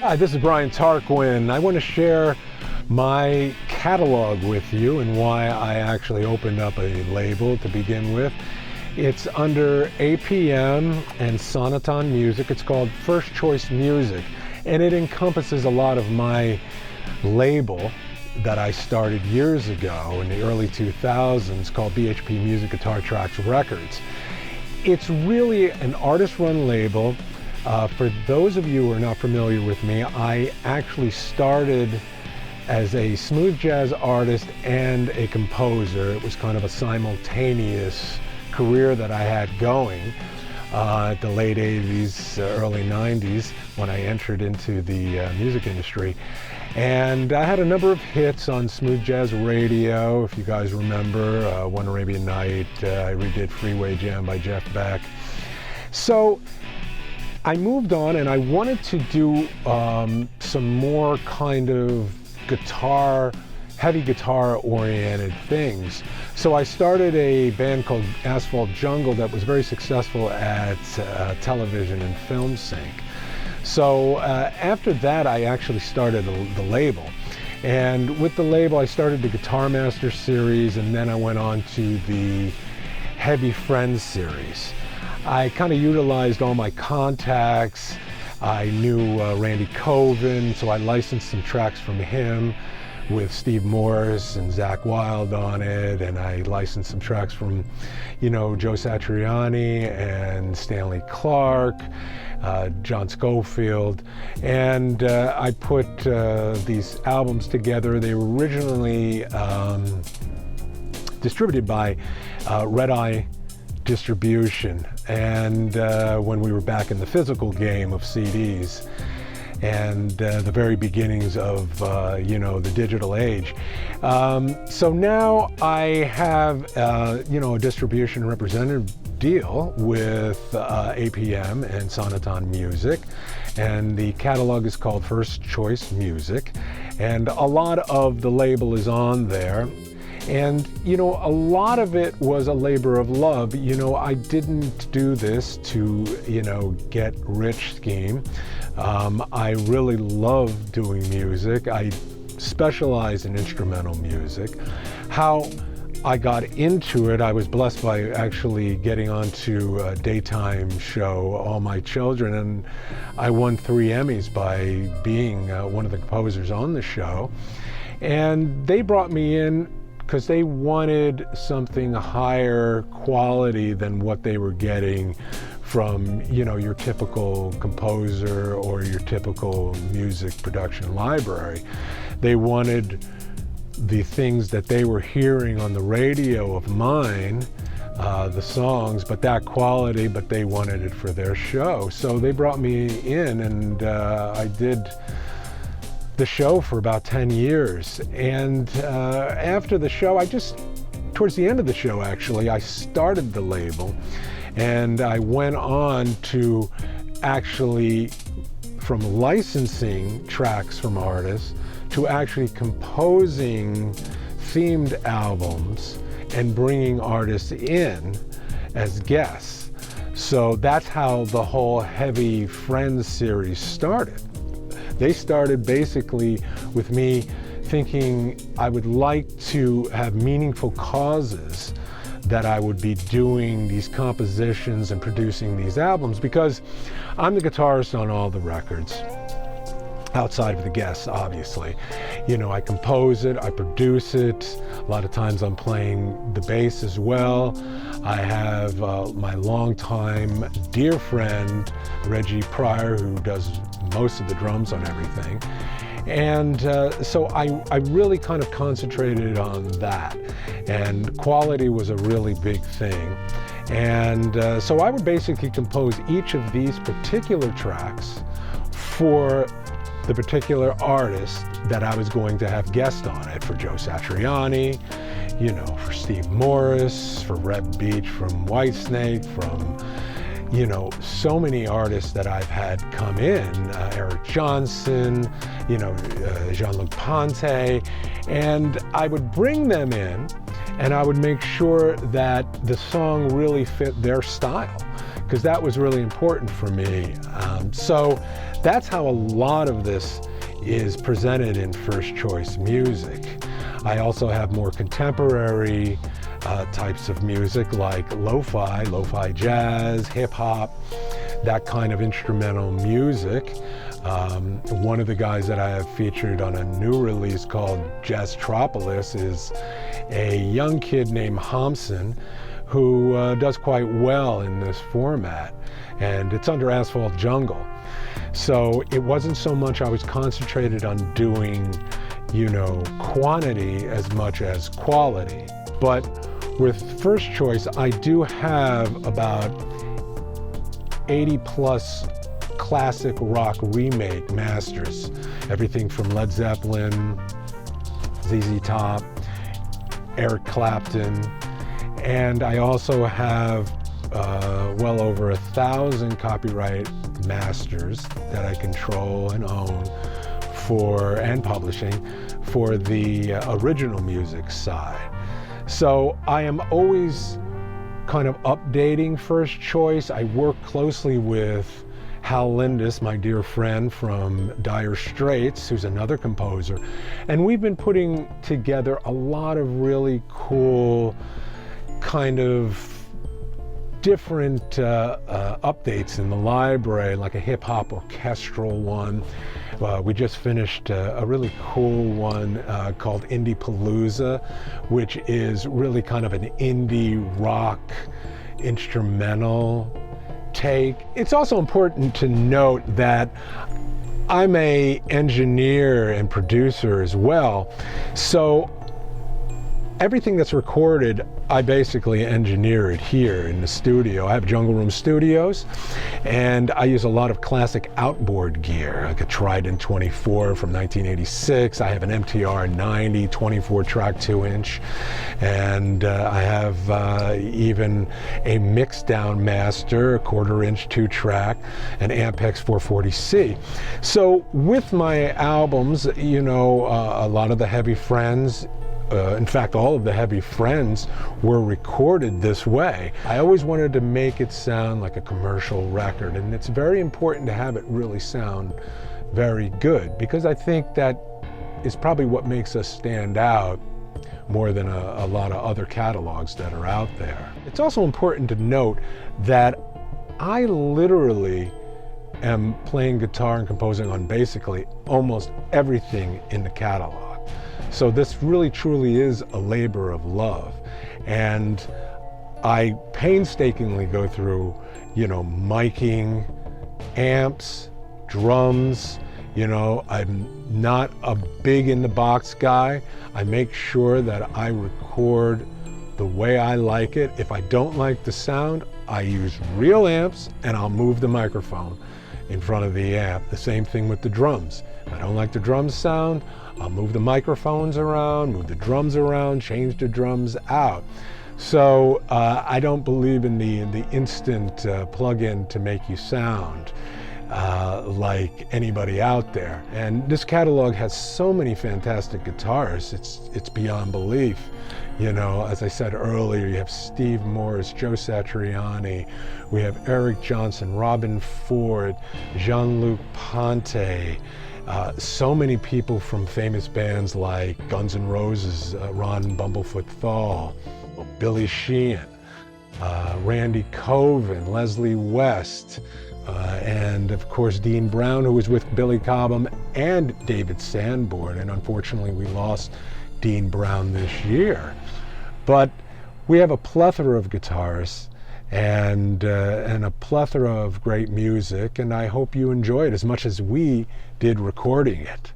Hi, this is Brian Tarquin. I want to share my catalog with you and why I actually opened up a label to begin with. It's under APM and Sonaton Music. It's called First Choice Music, and it encompasses a lot of my label that I started years ago in the early 2000s called BHP Music Guitar Tracks Records. It's really an artist-run label. For those of you who are not familiar with me, I actually started as a smooth jazz artist and a composer. It was kind of a simultaneous career that I had going at the late 80s, early 90s when I entered into the music industry. And I had a number of hits on smooth jazz radio, if you guys remember, One Arabian Night, I redid Freeway Jam by Jeff Beck. So I moved on and I wanted to do some more kind of heavy guitar oriented things. So I started a band called Asphalt Jungle that was very successful at television and film sync. So after that I actually started the label. And with the label I started the Guitar Master series, and then I went on to the Heavy Friends series. I kind of utilized all my contacts. I knew Randy Coven, so I licensed some tracks from him with Steve Morris and Zach Wilde on it, and I licensed some tracks from, Joe Satriani and Stanley Clark, John Schofield, and I put these albums together. They were originally distributed by Red Eye Distribution, and when we were back in the physical game of CDs and the very beginnings of the digital age. So now I have a distribution representative deal with APM and Sonaton Music, and the catalog is called First Choice Music, and a lot of the label is on there. And, a lot of it was a labor of love. I didn't do this to, get rich scheme. I really love doing music. I specialize in instrumental music. How I got into it, I was blessed by actually getting onto a daytime show, All My Children, and I won 3 Emmys by being one of the composers on the show. And they brought me in because they wanted something higher quality than what they were getting from, your typical composer or your typical music production library. They wanted the things that they were hearing on the radio of mine, the songs, but that quality, but they wanted it for their show. So they brought me in, and I did the show for about 10 years. And after the show, towards the end of the show actually, I started the label, and I went on to actually, from licensing tracks from artists to actually composing themed albums and bringing artists in as guests. So that's how the whole Heavy Friends series started. They started basically with me thinking I would like to have meaningful causes that I would be doing these compositions and producing these albums, because I'm the guitarist on all the records, outside of the guests, obviously. I compose it, I produce it. A lot of times I'm playing the bass as well. I have my longtime dear friend, Reggie Pryor, who does most of the drums on everything. And so I really kind of concentrated on that. And quality was a really big thing. And so I would basically compose each of these particular tracks for the particular artist that I was going to have guest on it. For Joe Satriani, for Steve Morris, for Reb Beach from Whitesnake, from so many artists that I've had come in, Eric Johnson, Jean-Luc Ponty, and I would bring them in and I would make sure that the song really fit their style. because that was really important for me. So that's how a lot of this is presented in First Choice Music. I also have more contemporary types of music like lo-fi jazz, hip-hop, that kind of instrumental music. One of the guys that I have featured on a new release called Jazztropolis is a young kid named Homson, who does quite well in this format, and it's under Asphalt Jungle. So it wasn't so much I was concentrated on doing, quantity as much as quality. But with First Choice, I do have about 80 plus classic rock remake masters. Everything from Led Zeppelin, ZZ Top, Eric Clapton, and I also have well over 1,000 copyright masters that I control and own and publishing for the original music side. So I am always kind of updating First Choice. I work closely with Hal Lindus, my dear friend from Dire Straits, who's another composer, and we've been putting together a lot of really cool kind of different updates in the library, like a hip-hop orchestral one. We just finished a really cool one called Indie Palooza, which is really kind of an indie rock instrumental take. It's also important to note that I'm an engineer and producer as well, so everything that's recorded, I basically engineer it here in the studio. I have Jungle Room Studios, and I use a lot of classic outboard gear, like a Trident 24 from 1986. I have an MTR 90 24-track 2-inch, and I have even a Mixdown Master, a 1/4-inch 2-track, an Ampex 440C. So with my albums, a lot of the Heavy Friends, in fact, all of the Heavy Friends were recorded this way. I always wanted to make it sound like a commercial record, and it's very important to have it really sound very good, because I think that is probably what makes us stand out more than a lot of other catalogs that are out there. It's also important to note that I literally am playing guitar and composing on basically almost everything in the catalog. So this really truly is a labor of love, and I painstakingly go through, miking, amps, drums. I'm not a big in the box guy. I make sure that I record the way I like it. If I don't like the sound, I use real amps and I'll move the microphone in front of the amp. The same thing with the drums. If I don't like the drum sound, I'll move the microphones around, move the drums around, change the drums out. So I don't believe in the instant plug-in to make you sound like anybody out there. And this catalog has so many fantastic guitarists, it's beyond belief. As I said earlier, you have Steve Morris, Joe Satriani, we have Eric Johnson, Robin Ford, Jean-Luc Ponty, so many people from famous bands like Guns N' Roses, Ron Bumblefoot Thal, Billy Sheehan, Randy Coven, Leslie West, and of course Dean Brown, who was with Billy Cobham and David Sanborn, and unfortunately we lost Dean Brown this year. But we have a plethora of guitarists and a plethora of great music, and I hope you enjoy it as much as we did recording it.